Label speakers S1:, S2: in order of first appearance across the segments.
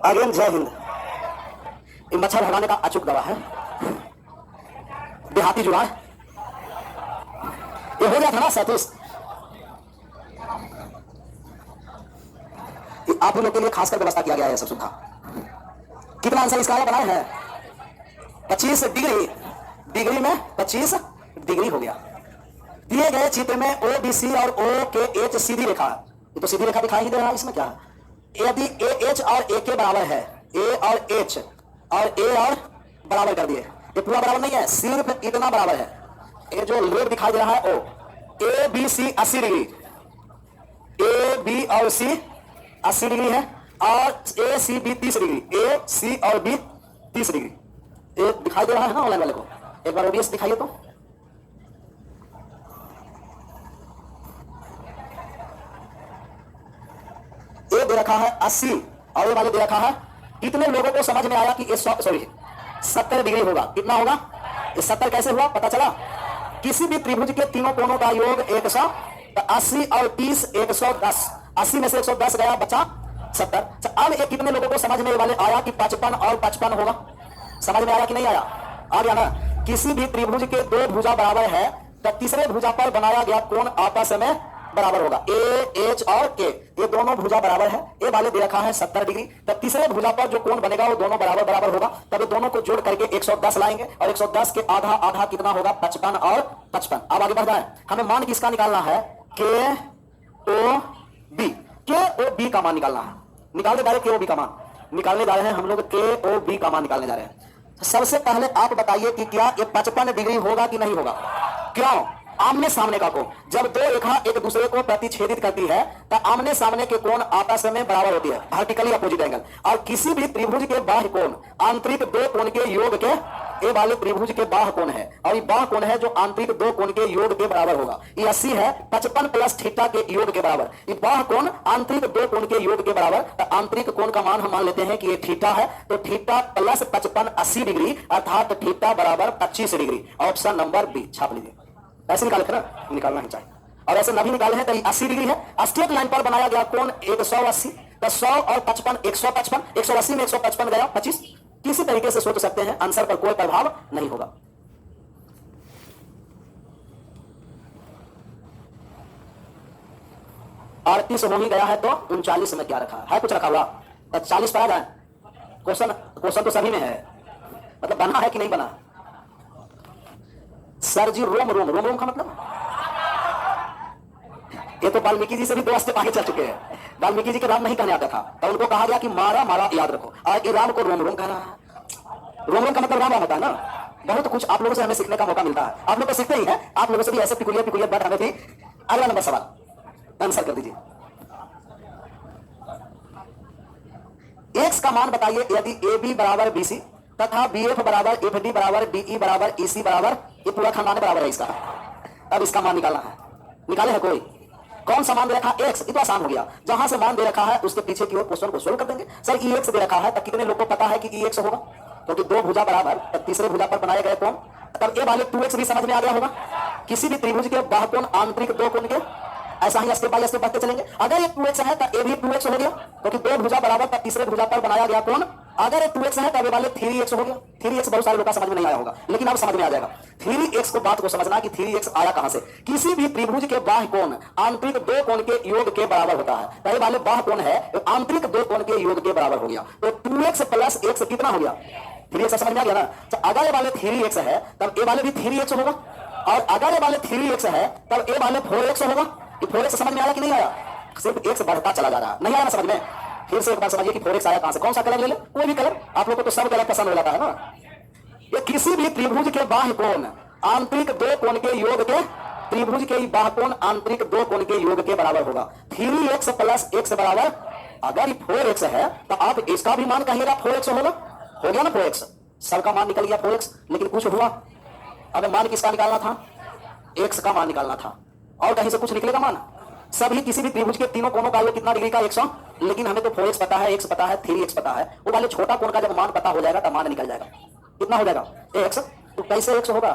S1: Again जय हिंद। ये मच्छर भगाने का अचूक दवा है, देहाती जुगाड़। ये हो गया था ना 37। आप लोग के लिए खासकर व्यवस्था किया गया है सब सुविधा। कितना आंसर इसका बनाए हैं? 25 डिग्री। डिग्री में 25 डिग्री हो गया। दिए गए चित्र में ओ बी सी और ओ के एच सीधी रेखा, ये तो सीधी रेखा दिखाई ही दे रहा है, इसमें क्या है? यदि ए एच और ए के बराबर है, ए और एच और ए और बराबर कर दिए, ये पूरा बराबर नहीं है, सिर्फ इतना बराबर है। ये जो रेड दिखाई दे रहा है O, A B C 80 degree, A B और सी 80 डिग्री है, और ए सी बी 30 डिग्री, ए सी और बी 30 डिग्री। ये दिखाई दे रहा है ना ऑनलाइन वाले को? एक बार ओबीएस दिखाइए तो। ये दे रखा है 80 और ये वाले दे रखा है। कितने लोगों को समझ में आया कि ये 70 डिग्री होगा? कितना होगा? ये 70 कैसे हुआ पता चला? किसी भी त्रिभुज के तीनों कोणों का योग 180 और 30 110, 80 में से 110 गया, बचा 70। अब ये कितने लोगों को समझ में वाले आया कि 55 और 55 होगा? समझ में आया कि नहीं आया? आ गया ना? किसी भी त्रिभुज के दो भुजा बराबर है तो तीसरे भुजा पर बनाया गया कोण आपस में बराबर होगा। ए एच और के, ये दोनों भुजा बराबर है, ये वाले दे रखा है 70 डिग्री, तब तीसरे भुजा पर जो कोण बनेगा वो दोनों बराबर बराबर होगा। तब ये दोनों को जोड़ करके 110 लाएंगे, और 110 के आधा आधा कितना होगा? 55 और 55। अब आगे बढ़ जाए, हमें मान किसका निकालना है? के ओ बी। के ओ बी का मान निकालना है। निकालने जा रहे के ओ बी का मान निकालने जा रहे हैं हम लोग, के ओ बी का मान निकालने जा रहे हैं। सबसे पहले आप बताइए कि क्या ये 55 डिग्री होगा कि नहीं होगा? क्यों? आमने सामने का कोण, जब दो रेखा एक दूसरे को प्रतिच्छेदित करती है तो आमने सामने के कोण आपस में बराबर होती है, वर्टिकली अपोजिट एंगल। और किसी भी त्रिभुज के बाह्य कोण आंतरिक दो कोण के योग के, ये वाले त्रिभुज के बाह्य कोण है, और ये बाह्य कोण है जो आंतरिक दो कोण के योग के बराबर होगा। ये 80 है, 55 प्लस थीटा के योग के बराबर। ये बाह्य कोण आंतरिक दो कोण के योग के बराबर, तो आंतरिक कोण का मान हम मान लेते हैं कि ये थीटा है, तो थीटा प्लस 55 80 डिग्री, अर्थात थीटा बराबर 25 डिग्री। ऑप्शन नंबर बी छाप लीजिए। ऐसे निकाले थे ना, निकालना ही चाहिए। और ऐसे नहीं निकाले हैं तो 80 डिग्री है। स्ट्रेट लाइन पर बनाया गया कोण 180, तो 100 और 55 155, 180 में 155 गया 25। किसी तरीके से सोच सकते हैं, आंसर पर कोई प्रभाव नहीं होगा। और 30 हो ही गया है तो 39 में क्या रखा है? कुछ रखा हुआ? 40 पर आ जाए। क्वेश्चन तो सभी में है, मतलब बना है कि नहीं बना? सर जी रोम रोम रोम रोम का मतलब, ये तो वाल्मीकि जी से भी 2 स्टेप आगे चल चुके हैं। वाल्मीकि जी के राम नहीं कहने आता था, तो उनको कहा गया कि मारा मारा याद रखो, और ये राम को रोम रोम कह रहा है। रोम रोम का मतलब राम राम होता है ना। बहुत कुछ आप लोगों से हमें सीखने का मौका मिलता है, आप लोग तो सीखते ही हैं, आप लोगों से भी ऐसे पिकुलियर बात हमें भी। अगला नंबर सवाल आंसर कर दीजिए। एक्स का मान बताइए यदि ए बी बराबर बी सी तथा बी एफ बराबर एफ डी बराबर डी ई बराबर ई सी बराबर, ये पूरा खानदान बराबर है इसका। अब इसका मान निकालना है। निकाले है कोई? कौन सा मान दे रखा? एक्स। ये तो आसान हो गया, जहां से मान दे रखा है उसके पीछे की ओर क्वेश्चन को सोल्व कर देंगे। सर ई एक्स दे रखा है, तब कितने लोग को पता है कि ई एक्स होगा? क्योंकि दो भुजा बराबर, तब तीसरे भुजा पर बनाए गए कोण, तब ए वाले 2x भी समझ में आ गया होगा। किसी भी त्रिभुज के बाह्य कोण आंतरिक दो कोण के, ऐसा ही स्टेप बाय स्टेप बढ़ते चलेंगे। अगर ये 2x है तो ए भी 2x हो गया, क्योंकि दो भुजा बराबर तब तीसरे भुजा पर बनाया गया कोण। अगर ये 2x है तो ये वाले 3x हो गया। 3x बहुत सारे लोगों का समझ में नहीं आया होगा, लेकिन अब समझ में आ जाएगा। 3x को बात को समझना कि 3x आया कहां से। किसी भी त्रिभुज के बाह्य कोण आंतरिक दो कोण के योग के बराबर होता है, तो ये वाले बाह्य कोण है तो आंतरिक दो कोण के योग के बराबर हो गया। तो 2x प्लस x कितना हो गया? 3x। समझ में आ गया ना? तो अगर ये वाले 3x है तब ए वाले भी 3x होगा, और अगर ये वाले 3x है तब ए वाले 4x होगा। 4x समझ में आया कि नहीं आया? सिर्फ x बढ़ता चला जा रहा है, नहीं आया ना समझ में? फिर से एक बार समझिए कि 4x आया कहां से। कौन सा कलर ले ले? कोई भी कलर, आप लोगों को तो सब कलर पसंद हो जाता है ना। ये किसी भी त्रिभुज के बाह्य कोण आंतरिक दो कोण के योग के, त्रिभुज के बाह्य कोण आंतरिक दो कोण के योग के बराबर होगा। 3x प्लस x बराबर, अगर 4x है तो आप इसका भी मान कहिएगा 4x होगा। हो गया ना 4x, सबका मान निकल गया 4x। लेकिन कुछ हुआ, अब मान किसका निकालना था? x का मान निकालना था, और कहीं से कुछ निकलेगा मान? सभी किसी भी त्रिभुज के तीनों कोणों का योग कितना डिग्री का? 100। लेकिन हमें तो 4x पता है, x पता है, 3x पता है। वो वाले छोटा कोण का जब मान पता हो जाएगा तब मान निकल जाएगा। कितना हो जाएगा? x। तो कैसे x होगा?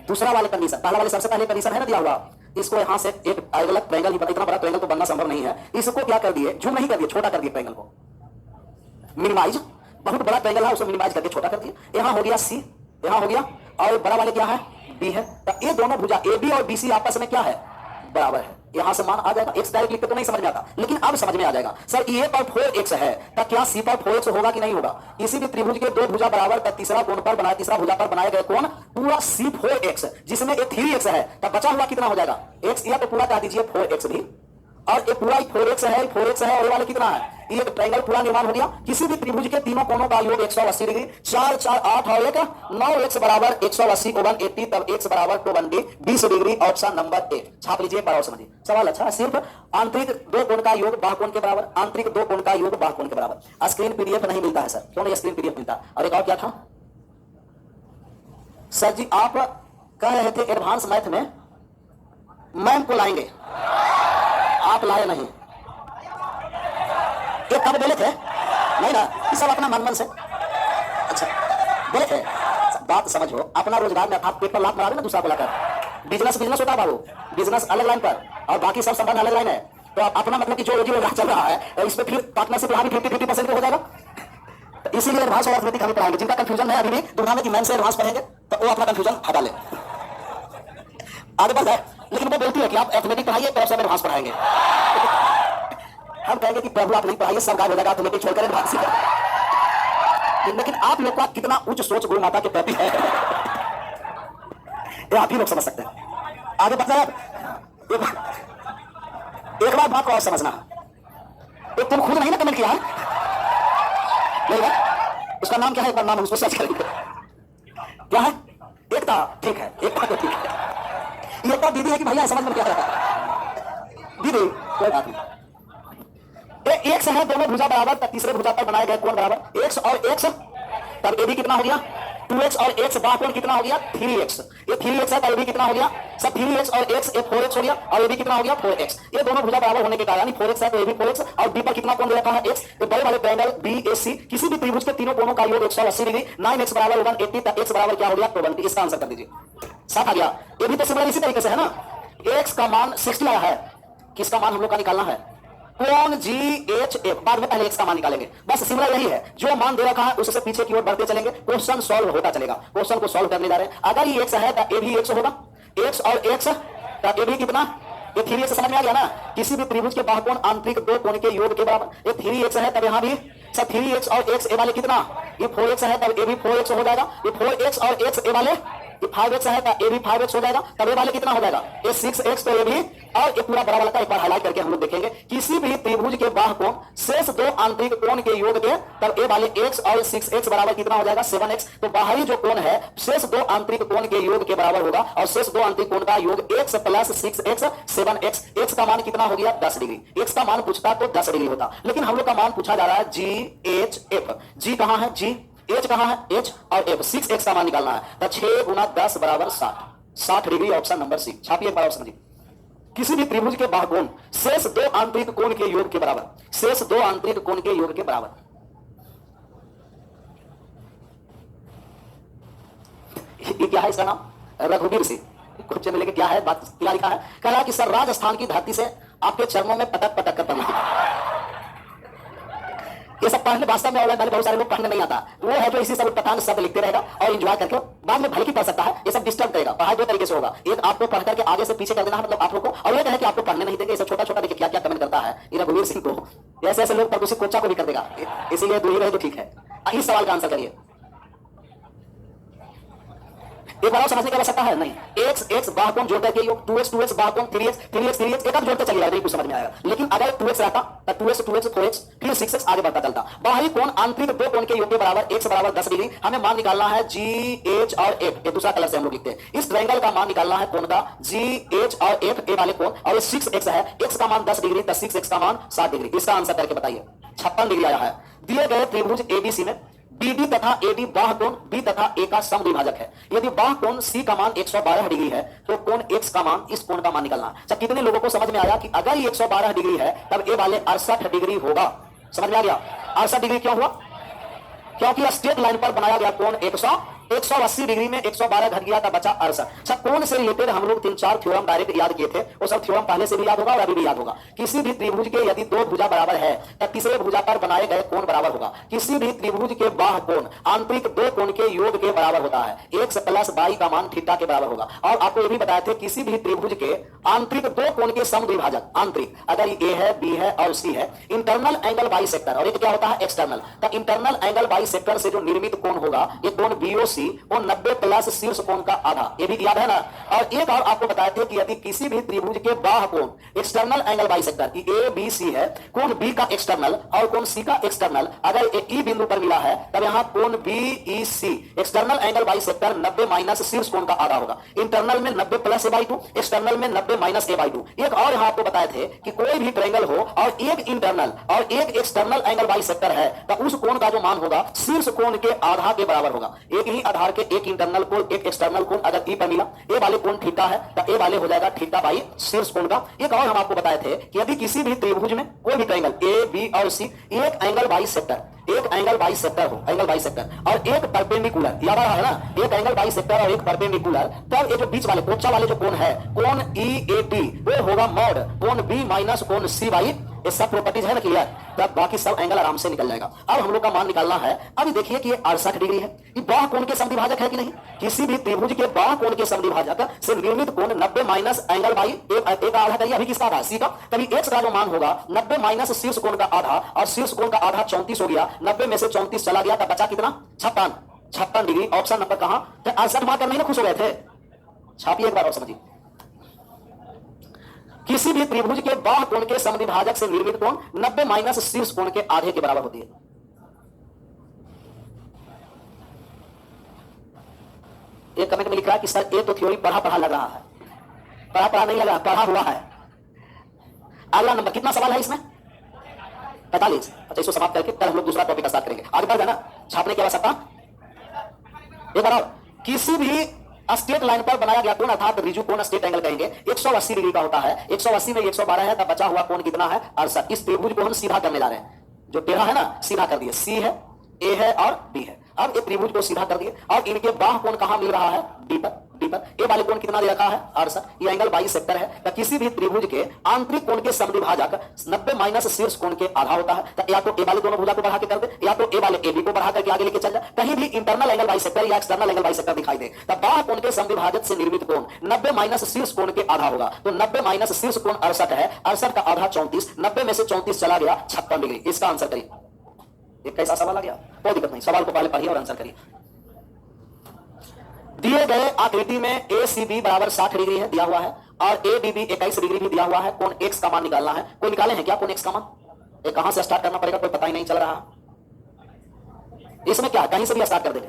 S1: दूसरा वाले कंडीशन, पहला वाले सबसे पहले कंडीशन है ना दिया हुआ, इसको यहां से एक अलग ट्रायंगल ही बना, इतना बड़ा ट्रायंगल तो बनना संभव नहीं है। इसको क्या कर दिए, जूम नहीं कर दिए, छोटा कर दिए ट्रायंगल को, मिनिमाइज। बहुत बड़ा ट्रायंगल है उसे मिनिमाइज करके छोटा कर दिए। यहां हो गया सी, यहां हो गया, और बड़ा वाले क्या है, बी है। तो ये दोनों भुजा ए बी और बी सी आपस में क्या है, बराबर है। यहां से मान आ जाएगा। एक्स डायरेक्ट लिखते तो नहीं समझ में आता, लेकिन अब समझ में आ जाएगा। सर ए पर 4x है, तो क्या सी पर 4x होगा कि नहीं होगा? किसी भी त्रिभुज के दो भुजा बराबर का तीसरा कोण पर बनाया, तीसरा भुजा पर बनाए गए कोण पूरा सी 4x, जिसमें एक 3x है, तब बचा हुआ कितना हो जाएगा, x। या तो पूरा कह दीजिए 4x भी, और ये पूरा 4x है, 4x है, और ये वाला कितना है, ये ट्रायंगल पूरा निर्माण हो गया। किसी भी त्रिभुज के तीनों कोणों का योग 180 डिग्री, 4 4 8 और 1 9, x बराबर 180 को 180, तब x बराबर 2 20 डिग्री। ऑप्शन नंबर ए छाप लीजिए, एक बार और समझिए सवाल। अच्छा, सिर्फ आंतरिक दो कोण का योग बाह्य कोण के बराबर, आंतरिक दो कोण का योग बाह्य कोण के बराबर। स्क्रीन पीडीएफ नहीं मिलता है सर, क्यों नहीं स्क्रीन पीडीएफ मिलता? और एक और क्या था सर जी, आप कह रहे थे एडवांस मैथ में मैम को लाएंगे, आप लाए नहीं। ये कब बोले थे? नहीं ना, ये सब अपना मन से। अच्छा बोले थे, बात समझो। अपना रोजगार में आप पेट पर लात मारा ना दूसरा को लाकर, बिजनेस बिजनेस होता है बाबू, बिजनेस अलग लाइन पर और बाकी सब संबंध अलग लाइन है। तो आप अपना मतलब कि जो रोजी रोजगार चल रहा है इसमें फिर पार्टनरशिप यहाँ भी 50-50% हो जाएगा। तो इसीलिए एडवांस और अर्थमेटिक हमें पढ़ाएंगे। जिनका कंफ्यूजन है अभी भी दुनिया में कि मैन से एडवांस पढ़ेंगे, तो वो अपना कंफ्यूजन हटा ले, आगे बढ़ जाए। लेकिन वो बोलती है कि आप अर्थमेटिक पढ़ाइए तो सब एडवांस पढ़ाएंगे। हम कहेंगे कि प्रभु आप नहीं पढ़ाइए, सब गायब हो जाएगा, अर्थमेटिक छोड़कर एडवांस ही। लेकिन आप लोग का कितना उच्च सोच गुरु माता के प्रति है, ये आप ही लोग समझ सकते हैं। आगे बढ़ जाए। एक बार बात को और समझना, एक तुम खुद नहीं ना कमेंट किया है, नहीं है? उसका नाम क्या है, एक बार नाम उसको सर्च करेंगे। क्या है? एकता, ठीक है, एकता तो ठीक है। एकता दीदी है कि भैया समझ में क्या आता है? दीदी कोई बात नहीं। एक से है दोनों भुजा बराबर, तब तीसरे भुजा पर बनाए गए कोण बराबर x और x, तब ए भी कितना हो गया 2x और x बाह्य कोण कितना हो गया 3x। ये 3x है, तब ए भी कितना हो गया सब 3x और x, ये 4x हो गया, और ये भी कितना हो गया 4x। ये दोनों भुजा बराबर होने के कारण 4x है, तो ये भी 4x, और b पर कितना कोण दे रखा है x। तो बड़े वाले ट्रायंगल BAC किसी भी त्रिभुज के तीनों कोणों का योग 180 डिग्री, 9x बराबर 180, तब x बराबर क्या हो गया 220। इसका आंसर कर दीजिए, साथ आ गया। ये भी तो सिमिलर इसी तरीके से है ना। x का मान 60 आया है, किसका मान हम लोग का निकालना है, कोण GHF। बाद में पहले x का मान निकालेंगे, बस सिमिलर यही है। जो मान दे रखा है उससे पीछे की ओर बढ़ते चलेंगे, क्वेश्चन सॉल्व होता चलेगा। क्वेश्चन को सॉल्व करने जा रहे हैं। अगर ये x है तो a भी x होगा, x और x, तो a भी कितना, ये 3x समझ में आ गया ना। किसी भी त्रिभुज के बाह्य कोण आंतरिक दो कोण के योग के बराबर। ये 3x है, तब यहाँ भी सब 3x और x, ए वाले कितना, ये 4x है, तब a भी 4x हो जाएगा। ये 4x और x, ए वाले ये 5x है, तो a भी 5x हो जाएगा, तब ए वाले कितना हो जाएगा, ये 6x, तो ये भी। और ये पूरा बड़ा वाला का एक बार हाईलाइट करके हम लोग देखेंगे। किसी भी त्रिभुज के बाह्य कोण शेष दो आंतरिक कोण के योग के, तब ए वाले x और 6x बराबर कितना हो जाएगा 7x। तो बाहरी जो कोण है शेष दो आंतरिक कोण के योग के बराबर होगा, और शेष दो आंतरिक कोण का योग x plus 6x 7x। x का मान कितना हो गया 10 डिग्री। x का मान पूछता तो 10 डिग्री होता, लेकिन हम लोग का मान पूछा जा रहा है GHF। G कहां है, G, H कहां है, H और F। 6x का मान निकालना है, तो 6 गुना 10 बराबर 60 डिग्री। ऑप्शन नंबर सी छापिए, एक बार और समझिए। किसी भी त्रिभुज के बाह्य कोण शेष दो आंतरिक कोण के योग के बराबर, शेष दो आंतरिक कोण के योग के बराबर। ये क्या है, इसका नाम रघुवीर सिंह। कुछ मिलेगा क्या है, बात क्या लिखा है, कह रहा कि सर राजस्थान की धरती से आपके चरणों में पटक पटक कर पड़ना। ये सब पढ़ने वास्तव में वाले बहुत सारे लोग पढ़ने नहीं आता, वो है जो इसी सब पठान शब्द लिखते रहेगा और एंजॉय करके बाद में भले की पढ़ सकता है। ये सब डिस्टर्ब करेगा। पढ़ाई दो तरीके से होगा, एक आपको पढ़ करके आगे से पीछे कर देना है, मतलब आप लोग को, और ये है कि आपको पढ़ने नहीं देंगे। ये सब छोटा छोटा देखिए क्या क्या कमेंट करता है ये रघुवीर सिंह को। ऐसे ऐसे लोग प्रदूषित कोचा को भी कर देगा, इसीलिए दूर ही रहे तो ठीक है। इस सवाल का आंसर करिए। एक बार और समझने की आवश्यकता है नहीं। x बाह्य कोण जोड़ करके योग 2x बाह्य कोण 3x एक अब जोड़ते चलिए, नहीं कुछ समझ में आएगा। लेकिन अगर 2x रहता तो 2x 4x फिर 6x आगे बढ़ता चलता। बाहरी कोण आंतरिक दो कोण के योग के बराबर, x बराबर 10 डिग्री। हमें मान निकालना है GH और F। ये दूसरा कलर से हम लोग लिखते हैं। इस ट्रायंगल का मान निकालना है कोण का GH और F, ए वाले कोण, और 6x है। x का मान 10 डिग्री, तो 6x का मान 60 डिग्री। इसका आंसर करके बताइए। 56 डिग्री आया है। दिए गए त्रिभुज ABC में BD तथा AD बाह्य कोण B तथा A का समद्विभाजक है। यदि बाह्य कोण C का मान 112 डिग्री है, तो कोण X का मान, इस कोण का मान निकालना है। अच्छा, कितने लोगों को समझ में आया कि अगर ये 112 डिग्री है तब A वाले 68 डिग्री होगा? समझ में आ गया? 68 डिग्री क्यों हुआ? क्योंकि स्ट्रेट लाइन पर बनाया गया कोण 100 180 डिग्री में 112 घट गया था, बचा 68। अच्छा, कोण से रिलेटेड हम लोग 3-4 थ्योरम डायरेक्ट याद किए थे, वो सब थ्योरम पहले से भी याद होगा और अभी भी याद होगा। किसी भी त्रिभुज के यदि दो भुजा बराबर है तब तीसरे भुजा पर बनाए गए कोण बराबर होगा। किसी भी त्रिभुज के बाह्य कोण आंतरिक दो कोण के योग के बराबर होता है। x प्लस y का मान थीटा के बराबर होगा। और आपको ये भी बताए थे किसी भी त्रिभुज के आंतरिक दो कोण के समद्विभाजक, आंतरिक अगर ए है, बी है और सी है, इंटरनल एंगल बाइसेक्टर, और एक क्या होता है एक्सटर्नल। तो इंटरनल एंगल बाइसेक्टर से जो निर्मित कोण होगा ये कोण बीओसी वो 90 प्लस शीर्ष कोण का आधा, ये भी याद है ना। और एक और आपको बताए थे कि यदि किसी भी त्रिभुज के बाह्य कोण एक्सटर्नल एंगल बाइसेक्टर की ए बी सी है, कोण बी का एक्सटर्नल और कोण सी का एक्सटर्नल अगर एक ई बिंदु पर मिला है तब यहां कोण बी ई सी एक्सटर्नल एंगल बाइसेक्टर 90 माइनस शीर्ष कोण का आधा होगा। इंटरनल में 90 प्लस a/2, एक्सटर्नल में 90 माइनस a/2। एक और यहां आपको बताए थे कि कोई भी ट्रायंगल हो और एक इंटरनल और एक एक्सटर्नल एंगल बाइसेक्टर है तो उस कोण का जो मान होगा शीर्ष कोण के आधा के बराबर होगा। एक ही आधार के एक इंटरनल कोण एक एक्सटर्नल कोण अगर ई पर मिला, ए वाले कोण थीटा है तो ए वाले हो जाएगा थीटा बाई शीर्ष कोण का। एक और हम आपको बताए थे कि यदि किसी भी त्रिभुज में कोई भी ट्रायंगल ए बी और सी एक एंगल बाइसेक्टर, एक एंगल बाइसेक्टर हो, एंगल बाइसेक्टर और एक परपेंडिकुलर, याद आ रहा है ना, एक एंगल बाइसेक्टर और एक परपेंडिकुलर, तब ये जो बीच वाले कोचा वाले जो कोण है कोण EAT वो होगा मॉड कोण B माइनस कोण C बाई, ये सब प्रॉपर्टीज है ना क्लियर, तब बाकी सब एंगल आराम से निकल जाएगा। अब हम लोग का मान निकालना है। अभी देखिए कि ये 68 डिग्री है, ये बाह्य कोण के समद्विभाजक है कि नहीं। किसी भी त्रिभुज के बाह्य कोण के समद्विभाजक से निर्मित कोण 90 माइनस एंगल बाई एक आधा करिए, अभी किसका आधा सी का, तभी x का जो मान होगा 90 माइनस शीर्ष कोण का आधा, और शीर्ष कोण का आधा 34 हो गया, 90 में से 34 चला गया, तब बचा कितना 56 डिग्री। ऑप्शन नंबर कहां, 68 मार्क करने में खुश हो गए थे, छापिए एक बार और समझिए। किसी भी त्रिभुज के बाह्य कोण के समद्विभाजक से निर्मित कोण 90 माइनस शीर्ष कोण के आधे के बराबर होती है। एक कमेंट में लिख रहा है कि सर ये तो थ्योरी पढ़ा लग रहा है, पढ़ा नहीं लग रहा, पढ़ा हुआ है। अगला नंबर कितना सवाल है इसमें, 45। अच्छा, इसको समाप्त करके कल हम लोग दूसरा टॉपिक स्टार्ट करेंगे। आगे बढ़ जाना, छापने की आवश्यकता। एक बार किसी भी स्ट्रेट लाइन पर बनाया गया कोण अर्थात रिजु कोण स्ट्रेट एंगल कहेंगे 180 डिग्री का होता है। 180 में 112 है तब बचा हुआ कोण कितना है 68। इस त्रिभुज को हम सीधा करने जा रहे हैं, जो टेढ़ा है ना सीधा कर दिए, सी है, ए है और बी है। अब ये त्रिभुज को सीधा कर दिए और इनके बाह्य कोण कहां मिल रहा है, डी पर। ए वाले कोण कितना दे रखा है 68, ये एंगल बाइसेक्टर है। तो किसी भी त्रिभुज के आंतरिक कोण के समद्विभाजक 90 माइनस शीर्ष कोण के आधा होता है। तो या तो ए वाले दोनों भुजा को बढ़ा के कर दे, या तो ए वाले ए बी को बढ़ा करके आगे लेके चल जाए। कहीं भी इंटरनल एंगल बाइसेक्टर या एक्सटर्नल एंगल बाइसेक्टर दिखाई दे तो बाह्य कोण के समद्विभाजक से निर्मित कोण 90 माइनस शीर्ष कोण के आधा होगा। तो 90 माइनस शीर्ष कोण 68 है, 68 का आधा 34, 90 में से 34 चला गया 56 डिग्री। इसका आंसर करिए। एक कैसा सवाल आ गया, कोई दिक्कत नहीं, सवाल को पहले पढ़िए और आंसर करिए। दिए गए आकृति में ACB बराबर 60 डिग्री है दिया हुआ है और ADB 21 डिग्री भी दिया हुआ है। कोण x का मान निकालना है। कोई निकाले हैं क्या कोण x का मान, ये कहां से स्टार्ट करना पड़ेगा कोई पता ही नहीं चल रहा। इसमें क्या कहीं से भी स्टार्ट कर देंगे,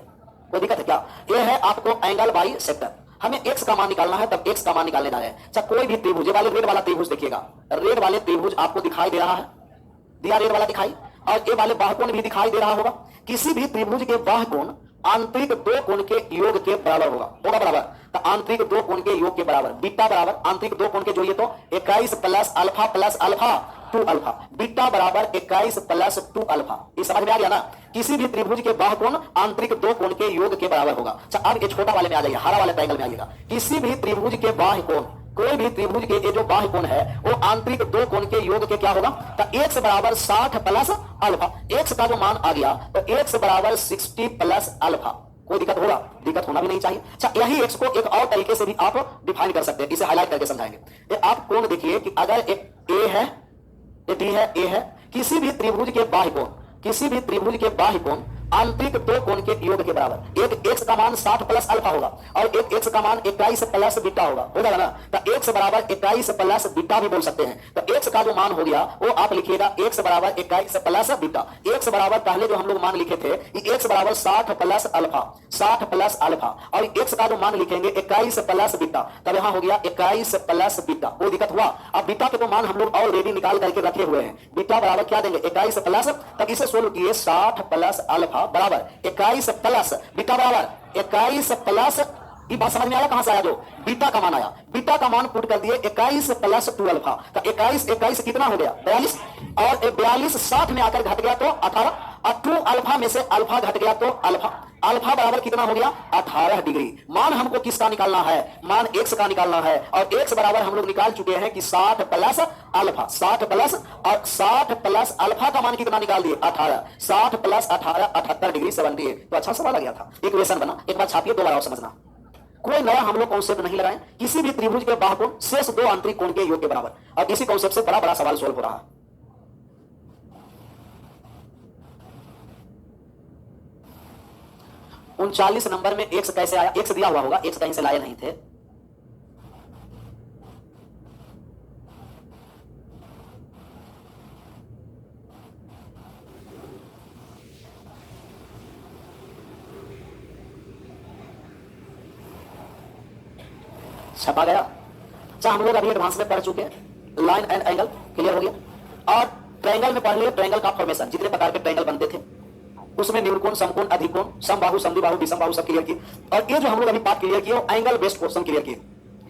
S1: कोई दिक्कत है क्या। ये है आपको एंगल बाइसेक्टर, हमें x का मान निकालना है, तब x का मान निकालने जा रहे हैं। अच्छा, कोई भी त्रिभुज वाले रेड वाला त्रिभुज देखिएगा, रेड वाले त्रिभुज आपको दिखाई दे रहा है, दिया रेड वाला दिखाई, और ये वाले बाह्य कोण भी दिखाई दे रहा होगा। किसी भी त्रिभुज के बाह्य कोण आंतरिक दो कोण के योग के बराबर होगा बराबर। तो आंतरिक दो कोण के योग के बराबर बीटा बराबर आंतरिक दो कोण के जो ये तो 21 प्लस अल्फा 2 अल्फा, बीटा बराबर 21 प्लस 2 अल्फा। ये समझ में आ गया ना। किसी भी त्रिभुज के बाह्य कोण आंतरिक दो कोण के योग के बराबर होगा। अच्छा, अब ये छोटा वाले में आ जाइए, हरा वाले ट्रायंगल में आइएगा। किसी भी त्रिभुज के बाह्य कोण, कोई भी त्रिभुज के ये जो बाह्य कोण है वो आंतरिक दो कोण के योग के क्या होगा, तो x बराबर 60 प्लस अल्फा। x का जो मान आ गया तो x बराबर 60 प्लस अल्फा। कोई दिक्कत होगा, दिक्कत होना भी नहीं चाहिए। अच्छा, यही x को एक और तरीके से भी आप डिफाइन कर सकते हैं, इसे हाईलाइट करके समझाएंगे। ये आप कोण देखिए कि अगर एक a है, ये d है, a है, किसी भी त्रिभुज के बाह्य कोण, किसी भी त्रिभुज के बाह्य कोण आंतरिक दो कोण के योग के बराबर, एक x का मान 60 प्लस अल्फा होगा और एक x का मान 21 प्लस बीटा होगा, हो जाएगा ना। तो x बराबर 21 प्लस बीटा भी बोल सकते हैं। तो x का जो मान हो गया वो आप लिखिएगा x बराबर 21 प्लस बीटा। x बराबर पहले जो हम लोग मान लिखे थे कि x बराबर 60 प्लस अल्फा, 60 प्लस अल्फा, और x का जो मान लिखेंगे 21 प्लस बीटा, तब यहां हो गया 21 प्लस बीटा। कोई दिक्कत हुआ। अब बीटा के तो मान हम लोग ऑलरेडी निकाल करके रखे हुए हैं। बीटा बराबर क्या देंगे 21 प्लस, तब इसे सोल्व किए 60 प्लस अल्फा बराबर 21 प्लस बीटा बराबर 21 प्लस, ये बात समझ में आया कहां से आया, जो बीटा का मान आया, बीटा का मान पुट कर दिए 21 प्लस 2 अल्फा। तो 21 कितना हो गया 42, और 42 60 में आकर घट गया तो 18, और 2 अल्फा में से अल्फा घट गया तो अल्फा, अल्फा बराबर कितना हो गया 18 डिग्री। मान हमको किसका निकालना है, मान x का निकालना है, और x बराबर हम लोग निकाल चुके हैं कि 60 प्लस अल्फा, 60 प्लस और 60 प्लस अल्फा का मान कितना निकाल दिए 18, 60 प्लस 18 78 डिग्री 78। तो अच्छा सवाल आ गया था, इक्वेशन बना। एक बार छापिए, दोबारा और समझना। कोई नया हम लोग कॉन्सेप्ट नहीं लगाएं, किसी भी त्रिभुज के बाह्य कोण शेष दो आंतरिक कोण के योग के बराबर। और इसी कॉन्सेप्ट से बड़ा बड़ा सवाल सोल्व हो रहा है। 39 नंबर में x कैसे आया, x दिया हुआ होगा, x कहीं से लाए नहीं थे। छपा गया। अच्छा, हम लोग अभी एडवांस में पढ़ चुके हैं, लाइन एंड एंगल क्लियर हो गया। और ट्रायंगल में पढ़ लिए ट्रायंगल का फॉर्मेशन, जितने प्रकार के ट्रायंगल बनते थे उसमें न्यूनकोण, समकोण, अधिकोण, समबाहु, समद्विबाहु, विषमबाहु सब क्लियर किए। और ये जो हम लोग अभी पार्ट क्लियर किए वो एंगल बेस्ड क्वेश्चन क्लियर किए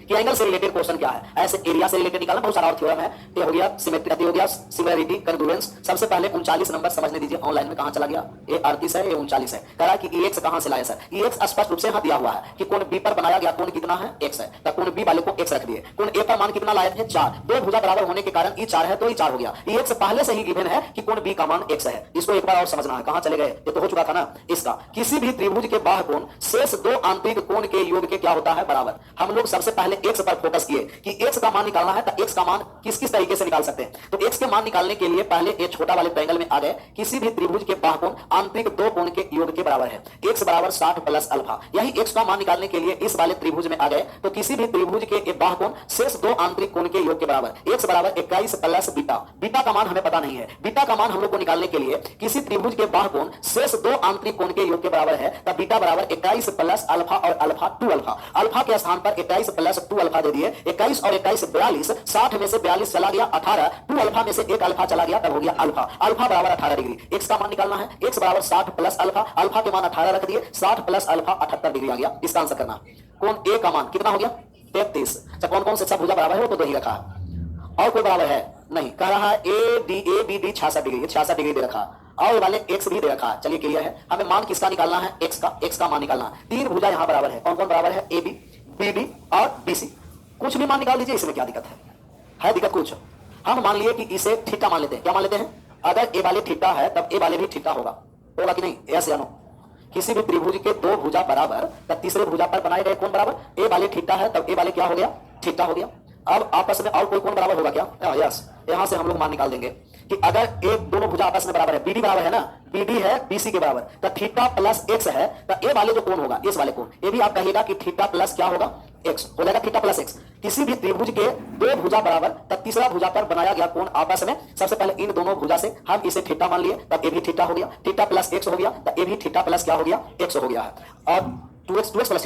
S1: कि एंगल से रिलेटेड क्वेश्चन क्या है। ऐसे एरिया से रिलेटेड निकालना बहुत सारा और थ्योरम है। ये हो गया सिमेट्री, हो गया सिमिलरिटी, कंग्रुएंस। सबसे पहले 39 नंबर समझने दीजिए, ऑनलाइन में कहां चला गया, ये 38 है, ये 39 है। कह रहा है कि x कहां से लाया सर, x स्पष्ट रूप से यहां दिया हुआ है कि कोण b पर बनाया गया कोण कितना है x है, तो कोण b वाले को x रख दिए। कोण a पर मान कितना लाए थे 4, दो भुजा बराबर होने के कारण e 4 है तो e 4 हो गया। x पहले से ही गिवन है कि कोण b का मान x है। इसको एक बार और समझना है, कहां चले गए, ये तो हो चुका था ना। इसका किसी भी त्रिभुज के बाह्य कोण शेष दो आंतरिक कोण के योग के क्या होता है बराबर। हम लोग सबसे पहले x पर फोकस कि x का मान निकालना है, तो x का मान किस किस तरीके से निकाल सकते हैं। तो x के मान निकालने के लिए पहले ये छोटा वाले ट्रायंगल में आ गए, किसी भी त्रिभुज के बाह्य कोण आंतरिक दो कोण के योग के बराबर है। x बराबर 60 प्लस अल्फा, यही x का मान निकालने के लिए इस वाले त्रिभुज में आ गए। तो किसी भी त्रिभुज के बाह्य कोण शेष दो आंतरिक कोण के योग के बराबर, x बराबर 21 प्लस बीटा। बीटा का मान हमें पता नहीं है, बीटा का मान हम लोग को निकालने के लिए किसी त्रिभुज के बाह्य कोण शेष दो आंतरिक कोण के योग के बराबर है, तो बीटा बराबर 21 प्लस अल्फा और अल्फा 2 अल्फा। अल्फा के स्थान पर 21 प्लस 2 अल्फा दे दिए। 21 और 21 42, 60 में से 42 चला गया 18, 2 अल्फा में से 1 अल्फा चला गया, तब हो गया अल्फा। अल्फा बराबर 18 डिग्री। x का मान निकालना है, x बराबर 60 प्लस अल्फा, अल्फा के मान 18 रख दिए, 60 प्लस अल्फा 78 डिग्री आ गया। इसका आंसर करना। कोण a का मान कितना हो गया 33। अच्छा, कौन कौन से सब भुजा बराबर है वो तो दो ही रखा है, और कोई बराबर है नहीं। कह रहा है a b d 66 degree, 66 degree दे रखा, और वाले x भी दे रखा है। चलिए क्लियर है, हमें मान किसका निकालना है, x का मान निकालना है। तीन भुजा यहां बराबर है, कौन कौन बराबर है, ab bd और bc। कुछ भी मान निकाल दीजिए, इसमें क्या दिक्कत है दिक्कत कुछ। हम मान लिए कि इसे थीटा मान लेते हैं, क्या मान लेते हैं, अगर ए वाले थीटा है तब ए वाले भी थीटा होगा कि नहीं, यस या नो। किसी भी त्रिभुज के दो भुजा बराबर तब तीसरे भुजा पर बनाए गए कोण बराबर, ए वाले थीटा है तब ए वाले क्या हो गया, थीटा हो गया। अब आपस में और कोई कोण बराबर होगा क्या, यस। यहां से हम लोग मान निकाल देंगे कि अगर एक दोनों भुजा आपस में बराबर है, बीडी बराबर है ना, बीडी है बीसी के बराबर, तो थीटा प्लस एक्स है, तो ए वाले जो कोण होगा, इस वाले कोण, ये भी आप कहिएगा कि थीटा प्लस क्या होगा, एक्स हो जाएगा, थीटा प्लस एक्स। किसी भी त्रिभुज के दो भुजा बराबर तब तीसरा भुजा पर बनाया गया कोण आपस में, सबसे पहले इन दोनों भुजा से हम इसे थीटा मान लिए, तब ए भी थीटा हो गया, थीटा प्लस एक्स हो गया, तब ए भी थीटा प्लस क्या हो गया, एक्स हो गया है। और 2x plus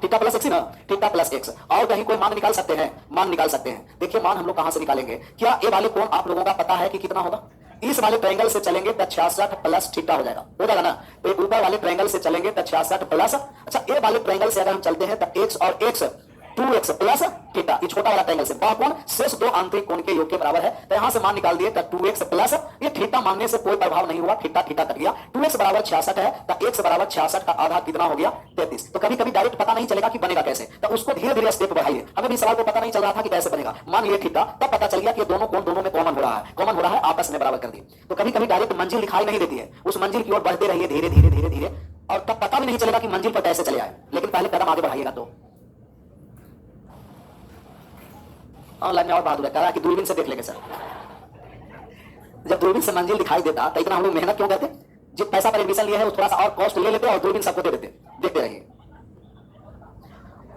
S1: theta plus x ना, थीटा प्लस एक्स। और कहीं कोई मान निकाल सकते हैं, मान निकाल सकते हैं। देखिए मान हम लोग कहां से निकालेंगे, क्या ए वाले कोण आप लोगों का पता है कि कितना होगा, इस वाले ट्रायंगल से चलेंगे तो 66 प्लस थीटा हो जाएगा ना। तो ऊपर वाले ट्रायंगल से चलेंगे तो 66 प्लस, अच्छा ए वाले ट्रायंगल से अगर हम चलते हैं तो एक्स और एक्स 2x प्लस थीटा, ये छोटा वाला ट्रायंगल से बाहुकोण शेष दो आंतरिक कोण के योग के बराबर है, तो यहां से मान निकाल दिए तो 2x प्लस, ये थीटा मानने से कोई प्रभाव नहीं हुआ, थीटा थीटा कट गया। 2x बराबर 66 है, तो x बराबर 66 का आधा कितना हो गया 33। तो कभी कभी डायरेक्ट पता नहीं चलेगा कि बनेगा कैसे, तो उसको धीरे धीरे स्टेप बढ़ाइए। हमें भी सवाल को पता नहीं चल रहा था कि कैसे बनेगा, मान लिए थीटा, तब पता चल गया कि दोनों कोण दोनों में कॉमन हो रहा है, आपस में बराबर कर दिए। तो कभी कभी डायरेक्ट मंजिल दिखाई नहीं देती है, उस मंजिल की ओर बढ़ते रहिए धीरे धीरे धीरे धीरे, और तब पता भी नहीं चलेगा कि मंजिल पर कैसे चले आए, लेकिन पहले कदम आगे बढ़ाइएगा। तो ऑनलाइन में और बहादुर है, कह रहा कि दूरबीन से देख लेंगे सर। जब दूरबीन से मंजिल दिखाई देता तो इतना हम लोग मेहनत क्यों करते, जिस पैसा पर एडमिशन लिया है वो थोड़ा सा और कॉस्ट ले लेते और दूरबीन सबको दे देते। देखते रहिए,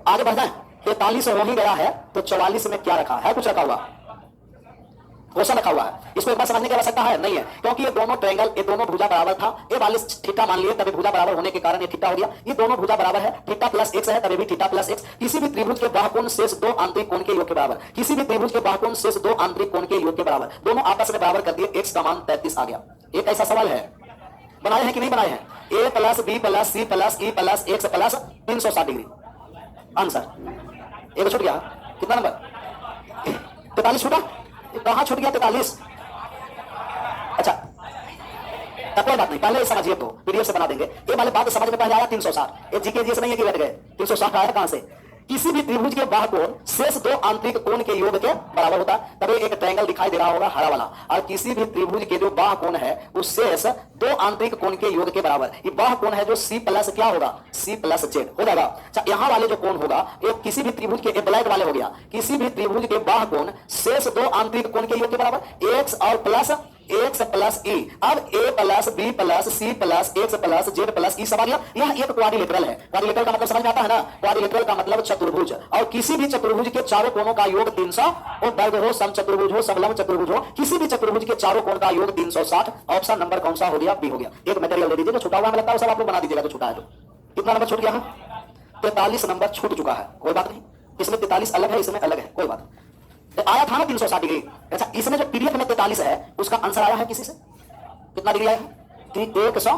S1: आगे बढ़ जाए। 43 हो ही गया है, तो 44 में क्या रखा है, कुछ रखा हुआ क्वेश्चन रखा हुआ है, इसको एक बार समझने की आवश्यकता है नहीं है, क्योंकि ये दोनों ट्रायंगल, ये दोनों भुजा बराबर था, ये वाले थीटा मान लिए तभी भुजा बराबर होने के कारण ये थीटा हो गया। ये दोनों भुजा बराबर है, थीटा प्लस एक्स है तभी भी थीटा प्लस एक्स। किसी भी त्रिभुज के बाहुकोण शेष दो आंतरिक कोण के योग के बराबर, किसी भी त्रिभुज के बाहुकोण शेष दो आंतरिक कोण के योग के बराबर, दोनों आपस में बराबर कर दिए, एक्स का मान 33 आ गया। एक ऐसा सवाल है, बनाए हैं कि नहीं बनाए हैं, a plus b plus c plus e plus x plus 360 degree. Answer एक छूट गया, कितना नंबर 43 छूटा, कहां छूट गया 43। अच्छा तब कोई बात नहीं, पहले समझिए तो पीडीएफ से बना देंगे। ये वाले बात समझ में पहले आया 360, ये जीके जी से नहीं है कि बैठ गए 360 आया कहां से? किसी भी त्रिभुज के बाह्य कोण शेष दो आंतरिक कोण के योग के बराबर होता है। तब एक ट्रायंगल दिखाई दे रहा होगा हरा वाला, और किसी भी त्रिभुज के जो बाह्य कोण है उस शेष दो आंतरिक कोण के योग के बराबर। ये बाह्य कोण है जो C प्लस क्या होगा, C प्लस जेड हो जाएगा। अच्छा, यहाँ वाले जो कोण होगा एक किसी भी त्रिभुज के ब्लैक वाले हो गया, किसी भी त्रिभुज के बाह्य कोण शेष दो आंतरिक कोण के योग के बराबर x और प्लस x प्लस e। अब a plus b plus c plus x plus z plus e सब आ गया। यह एक क्वाड्रिलेटरल है। क्वाड्रिलेटरल का मतलब समझ में आता है ना? क्वाड्रिलेटरल का मतलब चतुर्भुज, और किसी भी चतुर्भुज के चारों कोणों का योग 300, वो वर्ग हो, समचतुर्भुज हो, समलंब चतुर्भुज हो, किसी भी चतुर्भुज के चारों कोण का योग 360। ऑप्शन नंबर कौन सा हो गया? बी हो गया। एक मटेरियल दे दीजिए जो छूटा हुआ है, लगता है सब आप लोग बना दीजिएगा जो छूटा है। तो कितना नंबर छूट गया है? 43 नंबर छूट चुका है। कोई बात नहीं, इसमें 43 अलग है, इसमें अलग है, कोई बात नहीं। तो आया था ना 360 डिग्री। अच्छा, इसमें जो पीडीएफ में 43 है उसका आंसर आया है किसी से? कितना डिग्री आया है? 100।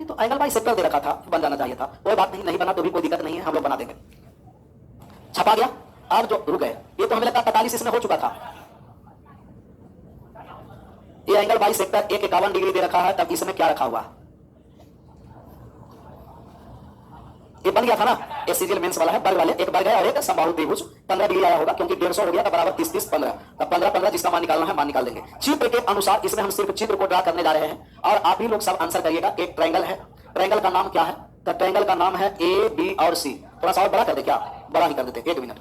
S1: ये तो एंगल बाई सेक्टर दे रखा था, बन जाना चाहिए था। कोई बात नहीं, नहीं बना तो भी कोई दिक्कत नहीं है, हम लोग बना देंगे। छपा गया। अब जो रुक गए, ये तो हमें लगता है 45 इसमें हो चुका था। ये एंगल बाई सेक्टर 151 डिग्री दे रखा है, तब इसमें क्या रखा हुआ? ये बन गया था ना, ये सीरियल मेंस वाला है, वर्ग वाले, एक वर्ग है और एक समबाहु त्रिभुज। 15 डिग्री आया होगा क्योंकि 150 हो गया था, बराबर 30 30 15। तब 15 15 जिसका मान निकालना है मान निकाल देंगे। चित्र के अनुसार इसमें हम सिर्फ चित्र को ड्रा करने जा रहे हैं और आप ही लोग सब आंसर करिएगा। एक ट्रायंगल है, ट्रायंगल का नाम क्या है? तो ट्रायंगल का नाम है ए बी और सी। थोड़ा सा और बड़ा कर दे, क्या बड़ा ही कर देते, 1 मिनट।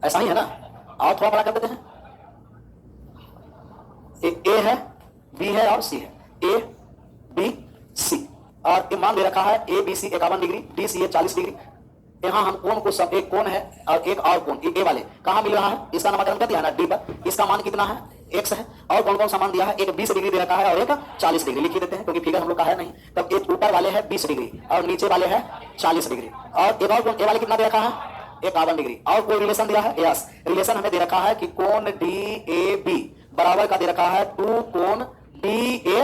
S1: ऐसा ही है ना, और थोड़ा बड़ा कर देते हैं। ए है, बी है और सी है, ए बी सी, और ये मान दे रखा है A B C 51 degree, D C है 40 डिग्री। यहाँ हम कोण को सब, एक कोण है और एक और कोण, ए वाले कहाँ मिल रहा है? इसका नामकरण कर दिया ना डी पर। इसका मान कितना है? x है। और कौन कौन सा मान दिया है? एक 20 डिग्री दे रखा है और एक 40 डिग्री। लिख देते हैं क्योंकि फिगर हम लोग का है नहीं। तब एक ऊपर वाले है 20 डिग्री और नीचे वाले है 40 डिग्री, और एक और कोण ए वाले कितना दे रखा है? 51 डिग्री। और कोई रिलेशन दिया है? यस, रिलेशन हमें दे रखा है कि कोण डी ए बी बराबर का दे रखा है 2 कोण D A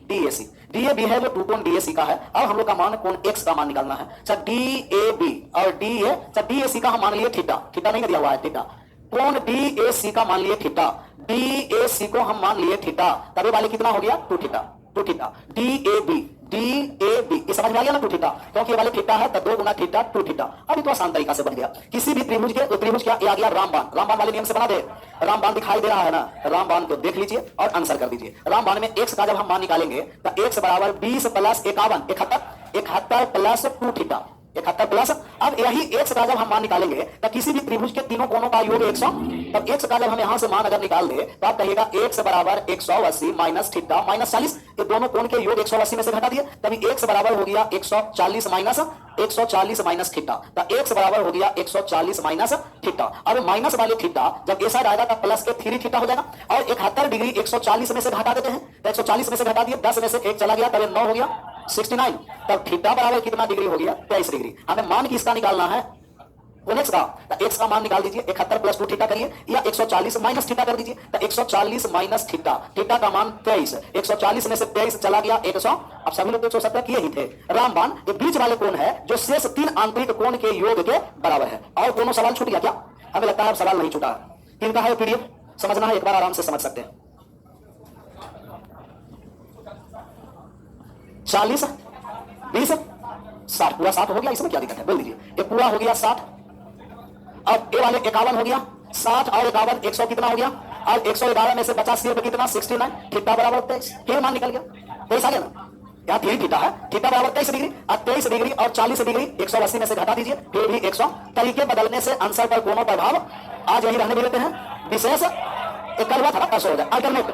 S1: D A C. D A B है जो 2 कोण डी ए सी का है। अब हम लोग का मान कोण एक्स का मान निकालना है। अच्छा, डी ए बी और डी ए, अच्छा डी ए सी का हम मान लिए थीटा, थीटा नहीं दिया हुआ है, थीटा। कोण डी ए सी का मान लिए थीटा, डी ए सी को हम मान लिए थीटा। तब ये वाले कितना हो गया? 2 theta, 2 theta. D A B, D A B, ये समझ में आ गया ना? 2 थीटा, क्योंकि ये वाले थीटा है तो 2 गुना थीटा 2 थीटा। अभी तो आसान तरीका से बन गया। किसी भी त्रिभुज के, त्रिभुज क्या आ गया? रामबाण। रामबाण वाले नियम से बना दे। रामबाण दिखाई दे रहा है ना, रामबाण को देख लीजिए और आंसर कर दीजिए। रामबाण में x का जब हम मान निकालेंगे तो x बराबर 20 प्लस 51, 71 प्लस 2 थीटा, 71 प्लस। अब यही x का जब हम मान निकालेंगे तो किसी भी त्रिभुज के तीनों कोणों का योग 100। तब x का जब हम यहां से मान अगर निकाल दे तो आप कहिएगा x बराबर 180 माइनस थीटा माइनस 40। ये दोनों कोण के योग 180 में से घटा दिए, तभी x बराबर हो गया 140 माइनस 140 माइनस थीटा। तो x बराबर हो गया 140 माइनस थीटा। अब माइनस वाले थीटा जब ये साइड आएगा तो प्लस के 3 थीटा हो जाएगा। और 71 डिग्री 140 में से घटा देते हैं, तो 140 में से घटा दिए, 10 में से 1 चला गया, तब 9 हो गया 69। तब थीटा बराबर कितना डिग्री हो गया? 23 डिग्री। हमें मान किसका निकालना है? x का। तो x का मान निकाल दीजिए, 71 प्लस 2 थीटा करिए, या 140 माइनस थीटा कर दीजिए। तो 140 माइनस थीटा, थीटा का मान 23, 140 में से 23 चला गया 100। अब सभी लोग 170 किए ही थे। रामबाण ये बीच वाले कोण है जो शेष 3 आंतरिक कोण के योग के बराबर है। और दोनों सवाल छूट गया क्या? हमें लगता है अब सवाल नहीं छूटा। किनका है पीडीएफ? समझना है, एक बार आराम से समझ सकते हैं। 40 20 60, पूरा 60 हो गया, इसमें क्या दिक्कत है? बोल दीजिए। ये पूरा हो गया 60। अब ए वाले 51 हो गया, 60 और 51 100 कितना हो गया? और 111 में से 50 सिर्फ कितना? 69। थीटा बराबर 23। फिर मान निकल गया, 23 आ गया ना? यहाँ 3 थीटा है, थीटा बराबर 23 डिग्री। अब 23 डिग्री और 40 डिग्री 180 में से घटा दीजिए, फिर भी 100। तरीके बदलने से आंसर पर कोनों प्रभाव आज यही रहने भी लेते हैं। विशेष एक कल हुआ था ना, हो जाए अल्टरनेट